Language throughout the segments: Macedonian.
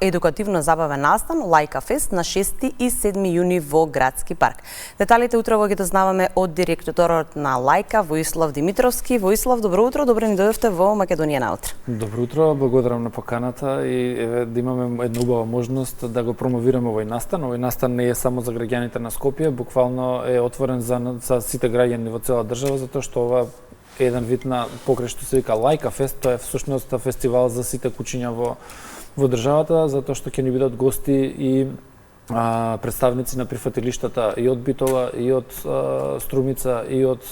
Едукативно-забавен настан Лајка Фест на 6 и 7 јуни во Градски парк. Деталите утрово ги дознаваме од директорот на Лајка Воислав Димитровски. Воислав, добро утро, добре ни дојдовте во Македонија наутро. Добро утро, благодарам на поканата и да имаме една убава можност да го промовираме овој настан. Овој настан не е само за граѓаните на Скопје, буквално е отворен за сите граѓани во цела држава, затоа што ова е еден вид на покрај што се вика Лајка Фест, тоа е всушност фестивал за сите куќиња во државата, затоа што ќе ни бидат гости и представници на прифатилиштата и од Битола, и од Струмица, и од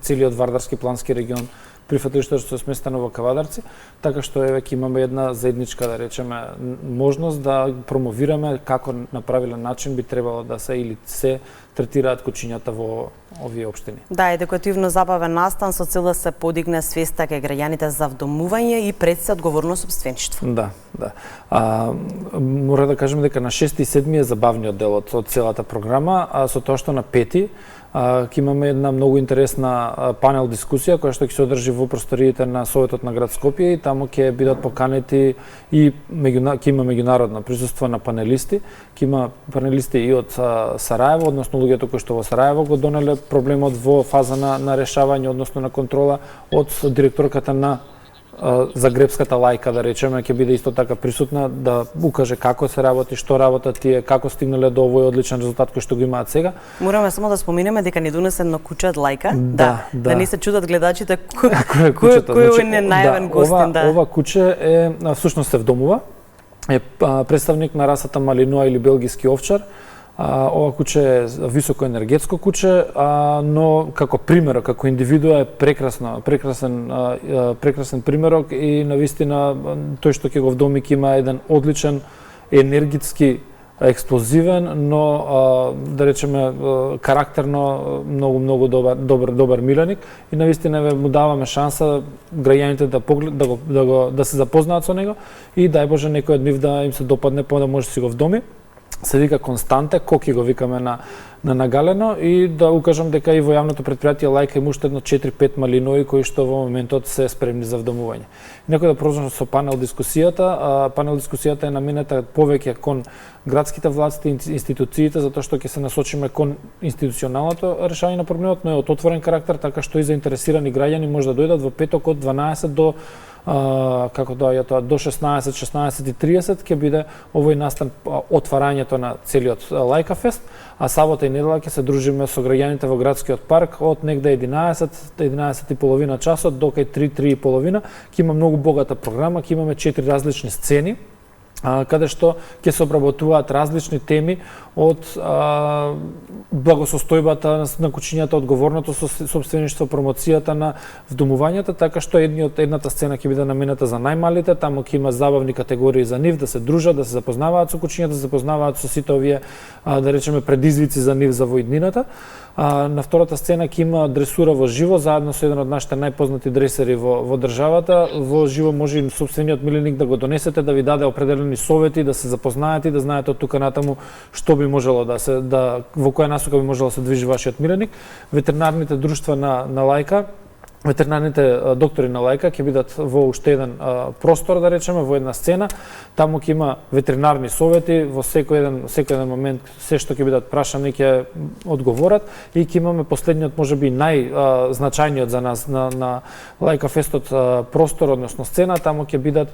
целиот Вардарски плански регион, прифатилиштата што е сместено во Кавадарци, така што веќе имаме една заедничка, да речеме, можност да промовираме како на правилен начин би требало да се или се третираат куќињата во овие општини. Да, едукативно забавен настан со цел да се подигне свеста кај граѓаните за вдомување и пред се одговорно сопствеништво. Да. Мора да кажеме дека на 6 и 7 е забавниот дел од целата програма, а со тоа што на 5 ќе имаме една многу интересна панел дискусија која што ќе се одржи во просториите на Советот на град Скопје и таму ќе бидат поканети и ќе има меѓународно присуство на панелисти, ќе има панелисти и од Сараево, односно луѓето кои што во Сараево го донеле проблемот во фаза на решавање, односно на контрола, од директорката на Загребската Лајка, да речеме, ќе биде исто така присутна да укаже како се работи, што работат тие, како стигнале до овој одличен резултат кој што го имаат сега. Мораме само да споминеме дека ни донесе едно куче од Лајка, да не се чудат гледачите кој е најавен гостин. Ова куче е всушност се вдомува, е представник на расата Малинуа или белгиски овчар. Ова куче е високоенергетско куче, но како примерок, како индивидуа е прекрасен примерок и навистина тој што ќе го вдоми ќе има еден одличен енергетски експлозивен, но да речеме карактерно многу добар миленик и навистина му даваме шанса граѓаните да се запознаат со него и дај Боже некој од нив да им се допадне па да може да си го вдоми. Се вика Константе, Коки го викаме на нагалено и да укажам дека и во јавното претпријатие Лајка има уште едно 4-5 малинои кои што во моментот се спремни за вдомување. Некој да продолжам со панел дискусијата. Панел дискусијата е наменета повеќе кон градските власти и институциите, затоа што ќе се насочиме кон институционалното решање на проблемот, но е од отворен карактер, така што и заинтересирани граѓани може да дојдат во петок од 12 до до 16:30 ќе биде овој настан отварањето на целиот Лајка Фест, а сабота и недела ќе се дружиме со граѓаните во градскиот парк од негде 11:30 часот до кај 3:30. Ќе има многу богата програма, ќе имаме 4 различни сцени каде што ќе се обработуваат различни теми од благосостојбата на куќињата, одговорното сопствеништво, промоцијата на вдомувањата, така што едната сцена ќе биде наменета за најмалите, таму ќе има забавни категории за нив, да се дружат, да се запознаваат со куќињата, да се запознаваат со сите овие, да речеме, предизвици за нив за во иднината. На втората сцена ќе има дресура во живо, заедно со еден од нашите најпознати дресери во државата. Во живо може и сопствениот миленик да го донесете, да ви даде определени совети, да се запознаете и да знаете од тука натаму што би можело во која насока би можело да се движи вашиот миленик. Ветеринарните друштва на Лајка, ветеринарните доктори на Лајка ќе бидат во уште еден простор, да речеме, во една сцена. Таму ќе има ветеринарни совети, во секој еден момент се што ќе бидат прашани ќе одговорат и ќе имаме последниот, можеби најзначајниот за нас на Лајка Фестот простор, односно сцена. Таму ќе бидат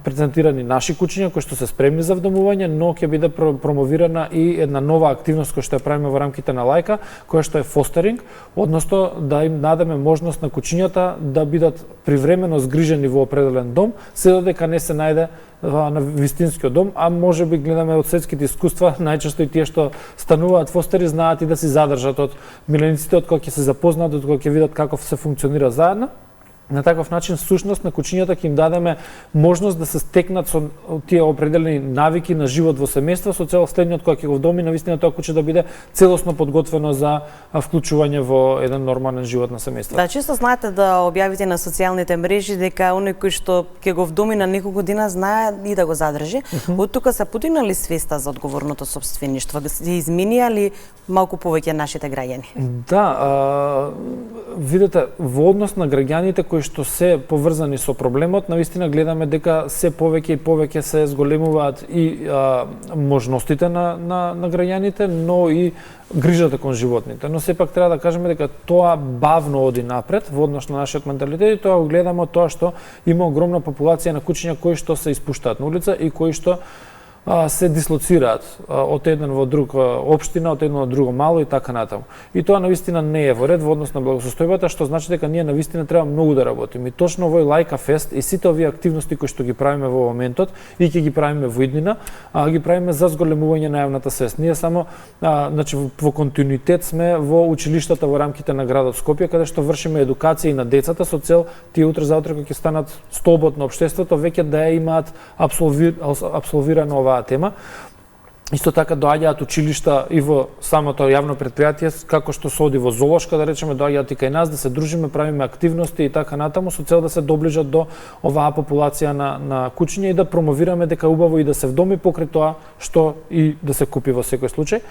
презентирани наши куќиња кои што се спремни за вдомување, но ќе биде промовирана и една нова активност која што ја правиме во рамките на Лајка, која што е фостеринг, односно да им дадеме можност на куќињата да бидат привремено згрижени во определен дом, се додека не се најде на вистинскиот дом, а може би гледаме од светските искуства, најчесто и тие што стануваат фостери знаат и да се задржат од милениците, од кога ќе се запознаат, од кога ќе видат како се функционира заедно. На таков начин, всушност, на куќињата ќе им дадеме можност да се стекнат со тие определени навики на живот во семејство, со цел следниот кога ќе го вдоми, навистина тоа куќе да биде целосно подготвено за вклучување во еден нормален живот на семејство. Да, често знаете да објавите на социјалните мрежи дека оној кој што ќе го вдоми на неколку година знае и да го задржи. Од тука се подигнали свеста за одговорното сопствеништво? Се изменија ли малку повеќе нашите граѓани? Да, видете, во однос на граѓаните кои што се поврзани со проблемот, навистина гледаме дека се повеќе и повеќе се зголемуваат и можностите на граѓаните, но и грижата кон животните. Но сепак треба да кажеме дека тоа бавно оди напред во однос на нашиот менталитет и тоа го гледаме тоа што има огромна популација на кучиња кои што се испуштаат на улица и кои што се дислоцираат од еден во друг општина, од едно во друго мало и така натаму. И тоа навистина не е во ред во однос на благосостојбата, што значи дека ние навистина треба многу да работиме. И точно овој Лајка фест и сите овие активности кои што ги правиме во моментот и ќе ги правиме во иднина, ги правиме за зголемување на јавната свест. Ние само значи во континуитет сме во училиштата во рамките на градот Скопје, каде што вршиме едукација и на децата со цел тие утре заутре кога ќе станат столбот на општеството веќе да ја имаат апсолвирано оваа тема. Исто така доаѓаат училишта и во самото јавно предпријатие, како што се оди во зоолошка, да речеме, доаѓаат и кај нас да се дружиме, правиме активности и така натаму со цел да се доближат до оваа популација на кучиња и да промовираме дека убаво и да се вдоми покрај тоа што и да се купи во секој случај.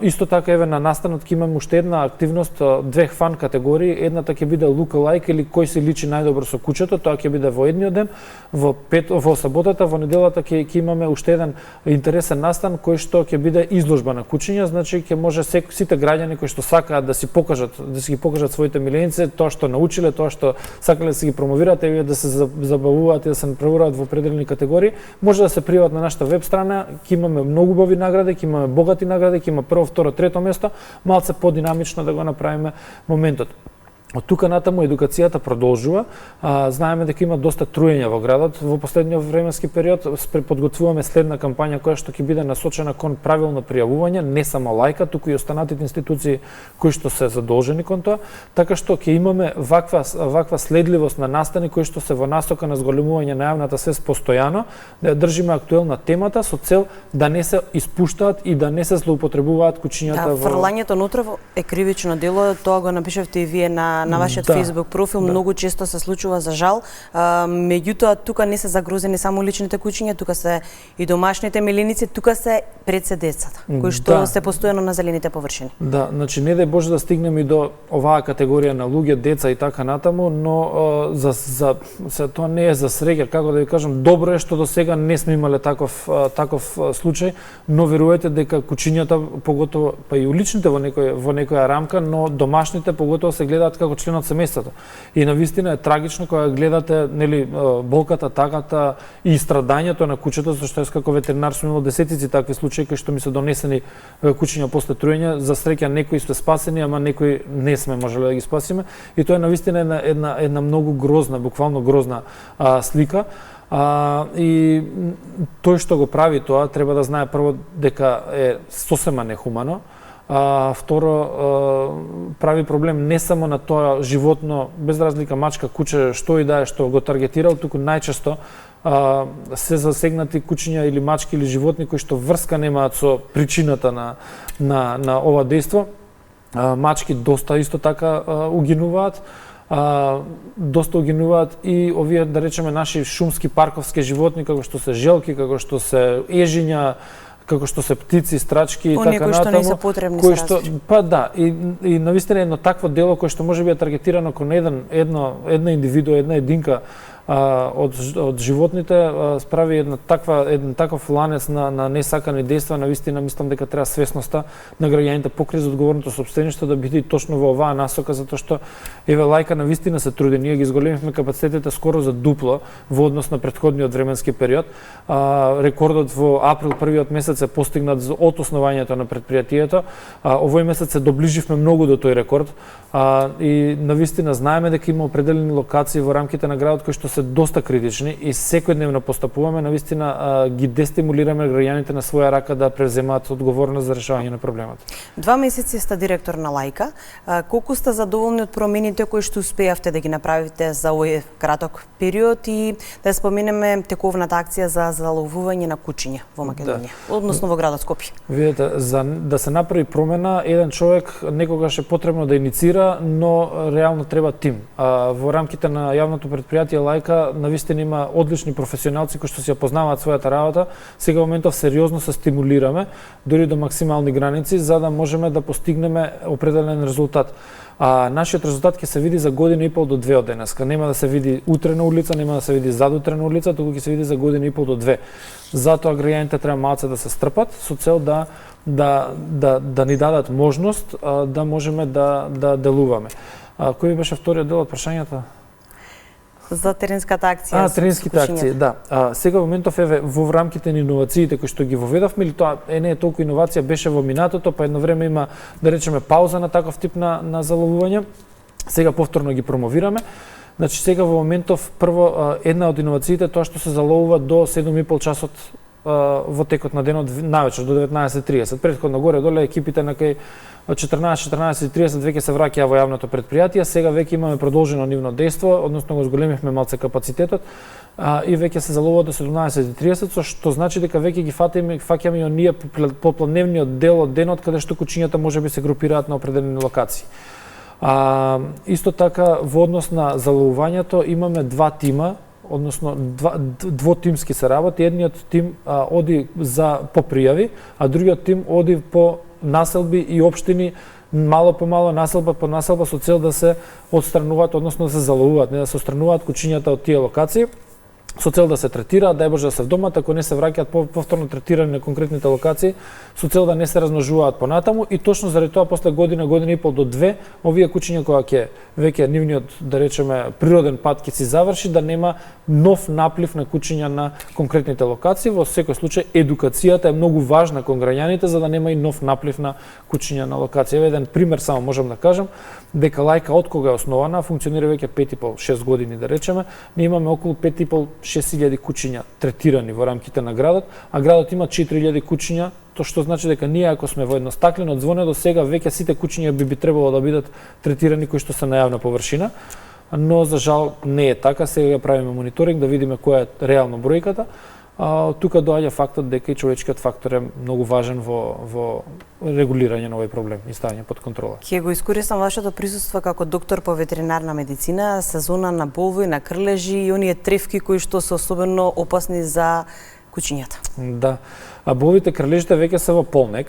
Исто така еве на настанот ќе имаме уште една активност, две фан категории, едната ќе биде lookalike или кој се личи најдобро со кучето, тоа ќе биде во едниот ден, во саботата, во неделата ќе имаме уште еден интересен настан кој што ќе биде изложба на кучиња, значи ќе може сите граѓани кои што сакаат да си ги покажат своите миленици, тоа што научиле, тоа што сакале да се ги промовираат и да се забавуваат и да се направуваат во определени категории, може да се пријават на нашата веб страна, ќе имаме многу убави награди, ќе имаме богати награди, ќе има прво, второ, трето место, малце подинамично да го направиме моментот. Од тука натаму едукацијата продолжува. Знаеме дека има доста труења во градот во последниот временски период. Подготвуваме следна кампања која што ќе биде насочена кон правилно пријавување, не само Лајка, туку и останатите институции кои што се задолжени кон тоа, така што ќе имаме ваква следливост на настани кои што се во насока на зголемување на јавната свест постојано, да ја држиме актуелна темата со цел да не се испуштаат и да не се злоупотребуваат кучињата во фрлањето нутре е кривично дело, тоа го напишавте и вие на вашиот Facebook профил, многу често се случува за жал. Меѓутоа тука не се загрозени само личните кучиња, тука се и домашните миленици, тука се пред се децата, кои што се постојано на зелените површини. Да, значи не дај Боже да стигнеме и до оваа категорија на луѓе, деца и така натаму, но тоа не е за среќа, како да ви кажам, добро е што до сега не сме имале таков случај, но верувате дека кучињата, поготово па и уличните во некоја рамка, но домашните поготово се гледаат како член од семејството. И навистина е трагично кога гледате нели болката, тагата и страдањето на кучето, зашто јас како ветеринар сум имал десетици такви случаи кај што ми се донесени кучиња после труење, за среќа некои сме спасени, ама некои не сме можеле да ги спасиме. И тоа е навистина една многу грозна, буквално грозна слика. И тој што го прави тоа треба да знае прво дека е сосема нехумано. Второ, прави проблем не само на тоа животно, без разлика мачка, куче, што и да е што го таргетирал, туку најчесто се засегнати кучиња или мачки или животни кои што врска немаат со причината на ова дејство. Мачки доста исто така угинуваат. И овие, да речеме, наши шумски парковски животни, како што се желки, како што се ежиња, како што се птици, страчки и така натаму, кои што не се потребни кои што па да, и навистина едно такво дело кое што може би е таргетирано кон една индивидуа, една единка од животните, справи еден таков ланец на несакани дејства. Навистина мислам дека треба свесноста на граѓаните покрај за одговорното сопствеништво да биде точно во оваа насока, затоа што еве Лајка навистина се труди. Ние ги зголемивме капацитетите скоро за дупло во однос на претходниот временски период. Рекордот во април првиот месец е постигнат од основањето на предпријатието. Овој месец се доближивме многу до тој рекорд. И навистина знаеме дека има определени локации во рамките на градот кои што се доста критични и секојдневно постапуваме, навистина ги дестимулираме граѓаните на своја рака да преземаат одговорност за решавање на проблемот. 2 месеци сте директор на Лајка. Колку сте задоволни од промените кои што успеавте да ги направите за овој краток период и да споменеме тековната акција за заловување на кучиња во Македонија, односно во градот Скопје? Видете, за да се направи промена, еден човек некогаш е потребно да иницира, но реално треба тим. Во рамките на јавното предпријатие Лајка така навистина има одлични професионалци кои што си ја познаваат својата работа, сега во моментов сериозно се стимулираме дури до максимални граници за да можеме да постигнеме определен резултат. А нашиот резултат ќе се види за година и пол до 2 од денеска. Нема да се види утре на улица, нема да се види задутре на улица, туку ќе се види за година и пол до 2. Затоа граѓаните треба малце да се стрпат со цел да ни дадат можност да можеме да делуваме. Кој беше вториот дел од прашањето? За теренската акција. Теренските акции, да. Сега во моментов еве во рамките на иновациите кои што ги воведавме, или тоа не е толку иновација, беше во минатото, па едно време има да речеме пауза на таков тип на заловување. Сега повторно ги промовираме. Значи сега во моментов прво една од иновациите тоа што се заловува до 7,5 часот во текот на денот навечер до 19:30. Претходно горе доле екипите на кај 14:30 веќе се враќаа во јавното предпријатие. Сега веќе имаме продолжено нивно дејство, односно го зголемивме малце капацитетот и веќе се заловува до 17:30, што значи дека веќе ги фаќаме и оние попланевниот дел од денот каде што кучињата можеби се групираат на определени локации. Исто така во однос на заловувањето имаме два тима, односно двотимски се работи. Едниот тим оди по пријави, а другиот тим оди по населби и општини мало по мало, населба по населба со цел да се отстрануваат, односно да се заловуваат, не да се отстрануваат кучињата од тие локации, со цел да се третираат, дај Боже да се вдомат, ако не се враќаат повторно третирани на конкретните локации, со цел да не се размножуваат понатаму и точно заради тоа после година и пол до 2, овие кучиња кога ќе веќе нивниот, да речеме, природен пат ќе си заврши, да нема нов наплив на кучиња на конкретните локации. Во секој случај едукацијата е многу важна кон граѓаните за да нема и нов наплив на кучиња на локација. Еден пример само можам да кажам, дека Лајка од кога е основана, функционира веќе 5,5-6 години да речеме, ние имаме околу 5,5-6,000 кучиња третирани во рамките на градот, а градот има 4,000 кучиња, тоа што значи дека ние ако сме во едно стаклено ѕвоне до сега веќе сите кучиња би требало да бидат третирани кои што се на јавна површина, но за жал не е така. Сега правиме мониторинг да видиме која е реално бројката. Тука доаѓа фактот дека и човечкиот фактор е многу важен во регулирање на овој проблем и ставање под контрола. Ќе го искористам вашето присуство како доктор по ветеринарна медицина, сезона на болви, на крлежи и оние тревки кои што се особено опасни за кучињата. Да. А болвите, крлежите веќе се во полнек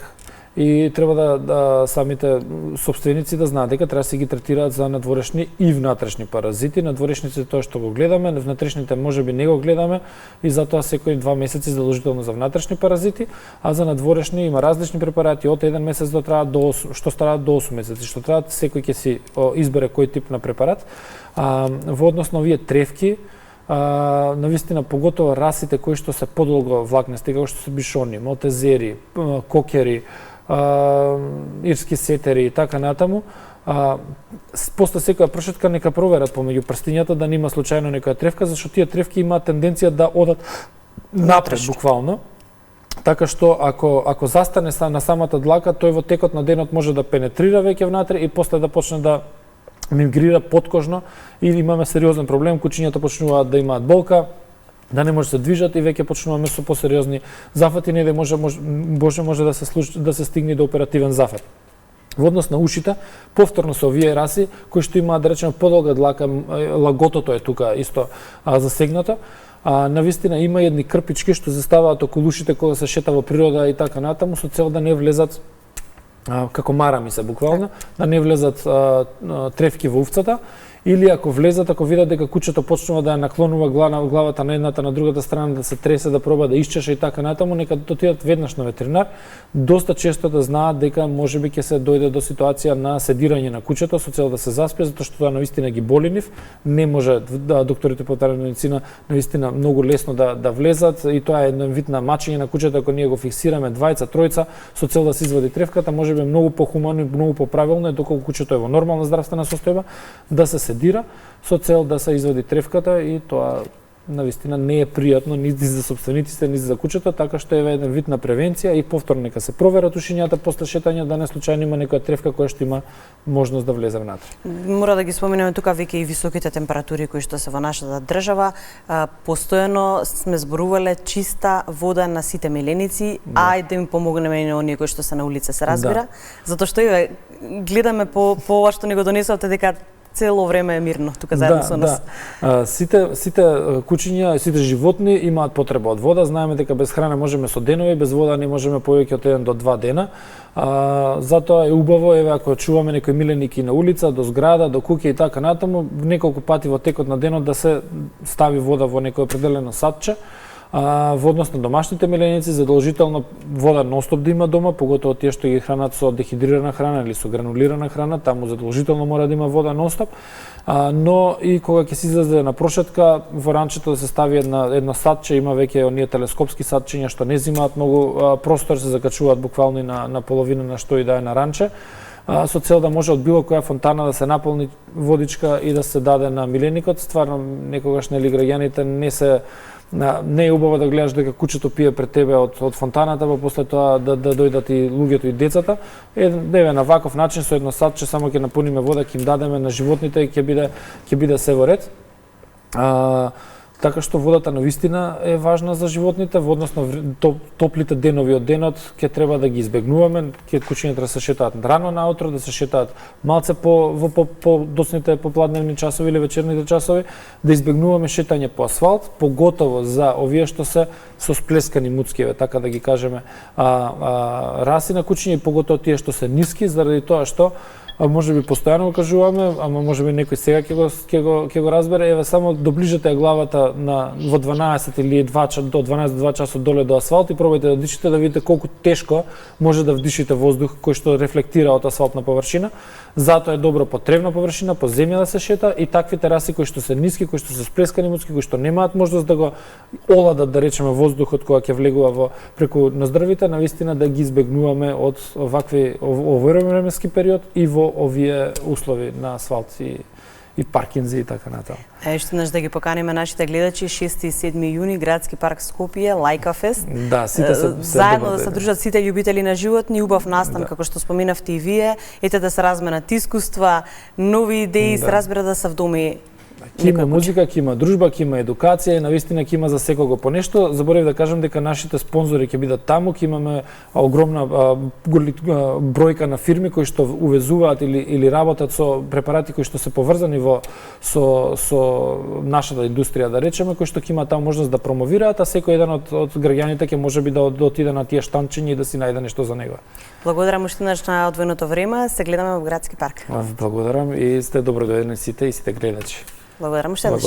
и треба да самите сопственици да знаат дека треба да се ги третираат за надворешни и внатрешни паразити. Надворешните тоа што го гледаме, внатрешните можеби не го гледаме и затоа секој 2 месеци задолжително за внатрешни паразити, а за надворешни има различни препарати од 1 месец до траат до 8, што траат до 8 месеци, што траат секој ќе си избере кој тип на препарат. Во однос на овие тревки, навистина поготово расите кои што се подолго влакнести, како што се бишони, малтезери, кокери, ирски сетери и така натаму, после секоја прошетка нека проверат помеѓу прстињата да нема случајно некоја тревка, зашто тие тревки имаат тенденција да одат напред буквално. Така што ако застане на самата длака, тој во текот на денот може да пенетрира веќе внатре и после да почне да мигрира подкожно и имаме сериозен проблем, кучињата почнуваат да имаат болка, да не може да се движат и веќе почнуваме со посериозни зафати, не да може да се стигне до оперативен зафат. Во однос на ушите, повторно со овие раси кои што имаат да речеме подолга длака, лаготото е тука исто засегнато. Навистина има едни крпички што се ставаат околу ушите кога се шета во природа и така натаму со цел да не влезат како марами се буквално, да не влезат тревки во увцата, или ако влезат, ако видат дека кучето почнува да ја наклонува главата на едната на другата страна, да се тресе, да проба да исчеша и така натаму, нека отидат веднаш на ветеринар. Доста често да знаат дека можеби ќе се дојде до ситуација на седирање на кучето со цел да се заспие, затоа што тоа навистина ги боли нив. Не може докторите по ветеринарна медицина навистина многу лесно да влезат и тоа е еден вид на мачење на кучето ако ние го фиксираме двајца, тројца со цел да се извади тревката, можеби многу похумано и многу поправилно е доколку кучето е во нормална здравствена состојба да се седира со цел да се извади тревката и тоа навистина не е пријатно нити за сопствениците, нити за кучето, така што е еден вид на превенција и повторно нека се проверат ушињата после шетање да не случајно има некоја тревка која што има можност да влезе внатре. Мора да ги споменеме тука веќе и високите температури кои што се во нашата држава. Постојано сме зборувале чиста вода на сите миленици, ајде да им помогнеме и на оние кои што се на улица, се разбира, затоа што гледаме по ова што ни го донесовте дека цело време е мирно тука заедно со нас. Сите кучиња, сите животни имаат потреба од вода. Знаеме дека без храна можеме со денови, без вода не можеме повеќе од 1 до 2 дена. Затоа е убаво, еве, ако чуваме некои миленики на улица, до зграда, до куќа и така натаму, неколку пати во текот на денот да се стави вода во некој определено сатче. Во однос на домашните миленици, задолжително вода ностоп да има дома, поготово тие што ги хранат со дехидрирана храна или со гранулирана храна, таму задолжително мора да има вода ностоп. Но и кога ќе се излезе на прошетка, во ранчето да се стави едно сатче, има веќе оние телескопски сатчиња што не зимаат многу простор, се закачуваат буквално на половина на што и да е на ранче, со цел да може од било која фонтана да се наполни водичка и да се даде на миленикот. Стварно, некогаш нели граѓаните не е убаво да гледаш дека кучето пие пред тебе од фонтаната, па после тоа да дојдат и луѓето и децата. Еве на ваков начин со едно сатче само ќе напуниме вода, ќе им дадеме на животните и ќе биде се во ред. Така што водата навистина е важна за животните, во однос на топлите денови од денот ќе треба да ги избегнуваме, кучињата да се шетаат рано наутро, да се шетаат малце во доцните попладневни часови или вечерните часови, да избегнуваме шетање по асфалт, поготово за овие што се со сплескани муцки, така да ги кажеме, раси на кучиња и поготово тие што се ниски, заради тоа што може би постојано го кажуваме, ама може би некој сега ќе го разбере, еве само доближете главата во 12 или 2 до 2 часот доле до асфалт и пробајте да дишите, да видите колку тешко може да вдишите воздух кој што рефлектира од асфалтна површина. Затоа е добро по тревна површина, по земја да се шета и такви тераси кои што се ниски, кои што се сплескани муцки, кои што немаат можност да го оладат, да речеме, воздухот кога ќе влегува преку ноздрвите, навистина да ги избегнуваме од овој временски период и во овие услови на асфалт и паркинзи и така натаму. Уште еднаш да ги поканиме нашите гледачи, 6 и 7 јуни, градски парк Скопје, Лајка фест. Да, сите се заедно да се дружат сите љубители на животни, убав настан, како што споменавте и вие, ете да се разменат искуства, нови идеи, се разбира да се вдоми. Ќе има музика, ќе има дружба, ќе има едукација и навистина ќе има за секого по нешто. Заборев да кажам дека нашите спонзори ќе бидат таму, ќе имаме огромна бројка на фирми кои што увезуваат или работат со препарати кои што се поврзани со нашата индустрија, да речеме, кои што ќе има таму можност да промовираат, а секој еден од граѓаните ќе можеби да отиде на тие штанчиња и да си најде нешто за него. Благодарам уште еднаш на одвоеното време, се гледаме во градски парк. Благодарам и сте добродојдени сите и сите гледачи. Благодарам уште еднаш.